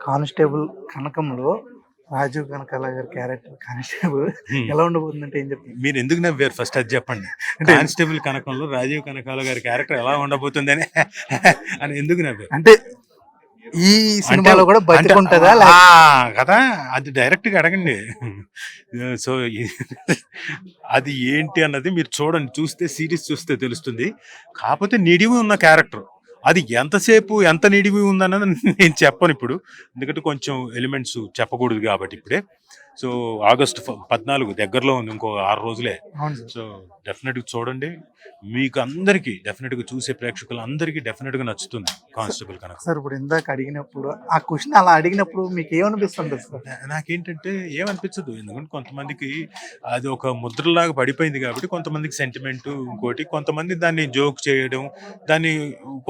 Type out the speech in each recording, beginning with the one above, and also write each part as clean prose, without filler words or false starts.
Constable కనకంలో Rajiv Kanakala గారి character constable హ్మ్. ఎలా ఉండబోతుందంటే ఏం చెప్తారు? మీరు ఎందుకు నవ్వారు ఫస్ట్ అది చెప్పండి. అంటే కానిస్టేబుల్ కనకంలో రాజీవ్ కనకాల గారి క్యారెక్టర్ ఎలా ఉండబోతుంది అని ఎందుకు నవ్వారు? అంటే ఈ అంటే సినిమాలో కూడా అంటే బతికుంటదా? కదా, అది డైరెక్ట్ గా అడగండి. సో అది ఏంటి అన్నది మీరు చూడండి, చూస్తే సిరీస్ చూస్తే తెలుస్తుంది. కాకపోతే నిడివి ఉన్న క్యారెక్టర్ అది ఎంతసేపు ఎంత నిడివి ఉందన్నది నేను చెప్పను ఇప్పుడు, ఎందుకంటే కొంచెం ఎలిమెంట్స్ చెప్పకూడదు కాబట్టి ఇప్పుడే. సో ఆగస్టు 14 దగ్గరలో ఉంది, ఇంకో 6 రోజులే. అవును సార్. సో డెఫినెట్గా చూడండి, మీకు అందరికీ డెఫినెట్గా చూసే ప్రేక్షకులు అందరికీ డెఫినెట్గా నచ్చుతుంది కానిస్టేబుల్ కనుక. సార్ ఇప్పుడు ఇందాక అడిగినప్పుడు ఆ క్వశ్చన్ అలా అడిగినప్పుడు మీకు ఏమనిపిస్తుంది సార్? నాకేంటంటే ఏమనిపించదు, ఎందుకంటే కొంతమందికి అది ఒక ముద్రలాగా పడిపోయింది కాబట్టి, కొంతమందికి సెంటిమెంట్, ఇంకోటి కొంతమంది దాన్ని జోక్ చేయడం, దాన్ని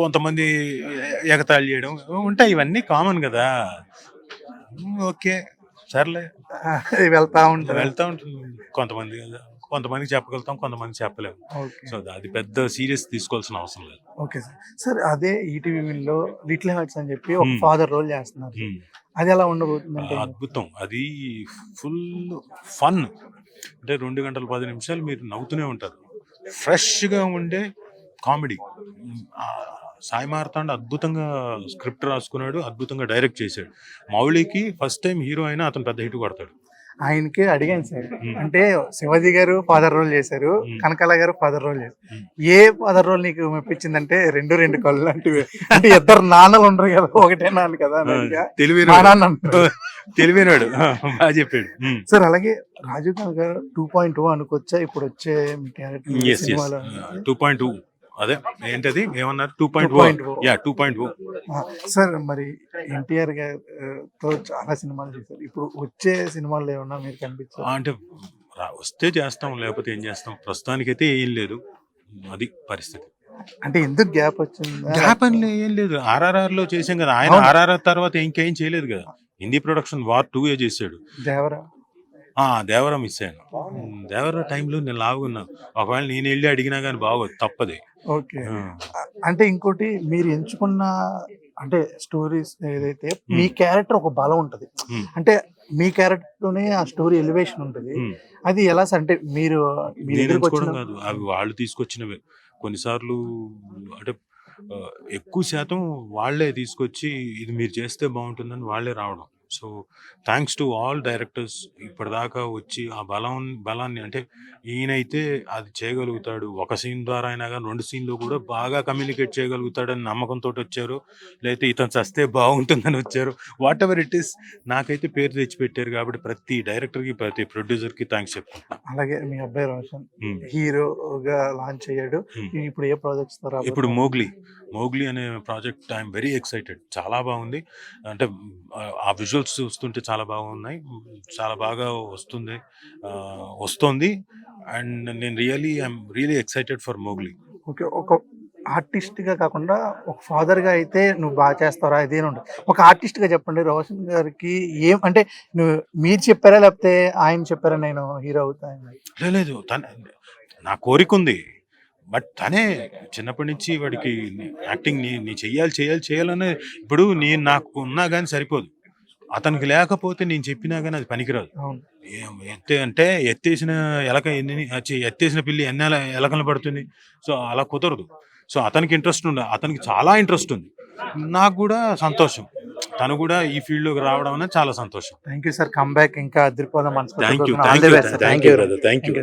కొంతమంది ఎగతాళి చేయడం ఉంటాయి, ఇవన్నీ కామన్ కదా. ఓకే, సర్లే, వెళ్తా ఉంటారు. వెళ్తా ఉంటుంది. కొంతమందికి చెప్పగలుగుతాం, కొంతమంది చెప్పలేము. ఓకే. సో అది పెద్ద సీరియస్ తీసుకోవాల్సిన అవసరం లేదు. Okay sir. సార్ అదే ఈటీవీ విన్‌లో లిటిల్ హార్ట్స్ అని చెప్పి ఒక హ్మ్. ఫాదర్ రోల్ చేస్తున్నారు. హ్మ్. అది ఎలా ఉండబోతుందంటే? అద్భుతం, అది ఫుల్ ఫన్. అంటే 2 గంటల 10 నిమిషాలు మీరు నవ్వుతూనే ఉంటారు. ఫ్రెష్గా ఉండే కామెడీ. సాయి మార్తాండ్ అద్భుతంగా స్క్రిప్ట్ రాసుకున్నాడు, అద్భుతంగా డైరెక్ట్ చేశాడు. మౌళికి ఫస్ట్ టైం హీరో అయినా అతను పెద్ద హిట్ కొడతాడు. ఆయనకి అడిగాను సార్. హ్మ్. అంటే శివాజీ గారు ఫాదర్ రోల్ చేశారు, హ్మ్. కనకాల గారు ఫాదర్ రోల్ చేశారు. హ్మ్. ఏ ఫాదర్ రోల్ నీకు మెప్పించిందంటే రెండు కళ్ళు లాంటివి. అంటే ఇద్దరు నాన్నలు ఉండరు కదా, ఒకటే నాన్న కదా అన్నట్టుగా మా తెలివైనవాడు, నాన్న అంటారు. తెలివైనవాడు, బాగా చెప్పాడు. సార్ అలాగే రాజీవ్ కనకాల గారు 2.0 అనుకోవచ్చా ఇప్పుడు వచ్చే మీ క్యారెక్టర్ ఎస్ ఎస్ సినిమాలో? 2.2, అదే ఏంటది ఏమన్నారు, 2.0. 2.0. యా 2.0. సార్ మరి ఎన్టీఆర్ గారితో చాలా సినిమాలు చేశారు. ఇప్పుడు వచ్చే సినిమాల్లో ఏమన్నా మీరు కనిపించారు? అంటే వస్తే చేస్తాం, లేకపోతే ఏం చేస్తాం. ప్రస్తుతానికైతే ఏం లేదు, అది పరిస్థితి. అంటే ఎందుకు గ్యాప్ వచ్చిందా? గ్యాప్ అని ఏం లేదు, RRR లో చేసాం కదా. ఆయన అవును. RRR తర్వాత ఇంకేం చేయలేదు కదా. హిందీ ప్రొడక్షన్ వార్ 2 చేశాడు. దేవరా. దేవరా మిస్ అయ్యాను. దేవరా టైంలో నేను లావుగున్నాను. ఒకవేళ నేను వెళ్ళి అడిగినా కానీ బాగోదు, తప్పది. ఓకే. అంటే ఇంకోటి మీరు ఎంచుకున్న అంటే స్టోరీస్ ఏదైతే మీ క్యారెక్టర్ ఒక బలం ఉంటది. అంటే మీ క్యారెక్టర్‌తోనే ఆ స్టోరీ ఎలివేషన్ ఉంటది. అది ఎలా సార్? అంటే మీరు మీ నేను దగ్గరికి ఎంచుకోవడం వచ్చిన కాదు, అవి వాళ్ళు తీసుకొచ్చినవే. కొన్నిసార్లు అంటే ఎక్కువ శాతం వాళ్ళే తీసుకొచ్చి ఇది మీరు చేస్తే బాగుంటుందని వాళ్ళే రావడం. So thanks to all directors ఇప్పటిదాకా వచ్చి ఆ బలాన్ని, అంటే ఈయనైతే అది చేయగలుగుతాడు, ఒక సీన్ ద్వారా అయినా కానీ 2 సీన్లు కూడా బాగా కమ్యూనికేట్ చేయగలుగుతాడని నమ్మకంతో వచ్చారు, లేకపోతే ఇతను చస్తే బాగుంటుందని వచ్చారు. వాట్ ఎవర్ ఇట్ ఈస్, నాకైతే పేరు తెచ్చిపెట్టారు కాబట్టి ప్రతి డైరెక్టర్కి, ప్రతి ప్రొడ్యూసర్కి థ్యాంక్స్ చెప్పుకుంటాను. అలాగే మీ అబ్బాయి రోషన్ హీరోగా లాంచ్ అయ్యాడు. ఇప్పుడు ఏ ప్రాజెక్ట్స్ ద్వారా? ఇప్పుడు మోగ్లీ అనే ప్రాజెక్ట్ ఐఎమ్ వెరీ ఎక్సైటెడ్. చాలా బాగుంది. అంటే ఆ విజువల్స్ చూస్తుంటే చాలా బాగున్నాయి, చాలా బాగా వస్తుంది. అండ్ నేను I'm really excited for Mowgli. Okay. ఒక ఆర్టిస్ట్‌గా కాకుండా ఒక ఫాదర్‌గా అయితే నువ్వు బాగా చేస్తావురా ఇదేని ఉంటది. ఒక ఆర్టిస్ట్‌గా చెప్పండి రోషన్ గారికి అంటే మీరు చెప్పారా లేకపోతే ఆయన చెప్పారా నేను హీరో అవుతా అని? లేదు, నా కోరిక ఉంది. బట్ తనే చిన్నప్పటి నుంచి వాడికి యాక్టింగ్ నీ చేయాలనే. ఇప్పుడు నేను నాకు ఉన్నా కానీ సరిపోదు, అతనికి లేకపోతే నేను చెప్పినా కానీ అది పనికిరాదు. అవును. అంటే ఎత్తేసిన పిల్లి ఎన్ని ఎలకలు పడుతుంది. సో అలా కుదరదు. సో అతనికి అతనికి చాలా ఇంట్రెస్ట్ ఉంది, నాకు కూడా సంతోషం. తను కూడా ఈ ఫీల్డ్ లోకి రావడం అనేది చాలా సంతోషం. Thank you sir. Come back ఇంకా అదిరిపోదాం మనస్ఫూర్తిగా థ్యాంక్ యూ కోరుకుంటున్నాను. All the best sir. Thank you brother, thank you.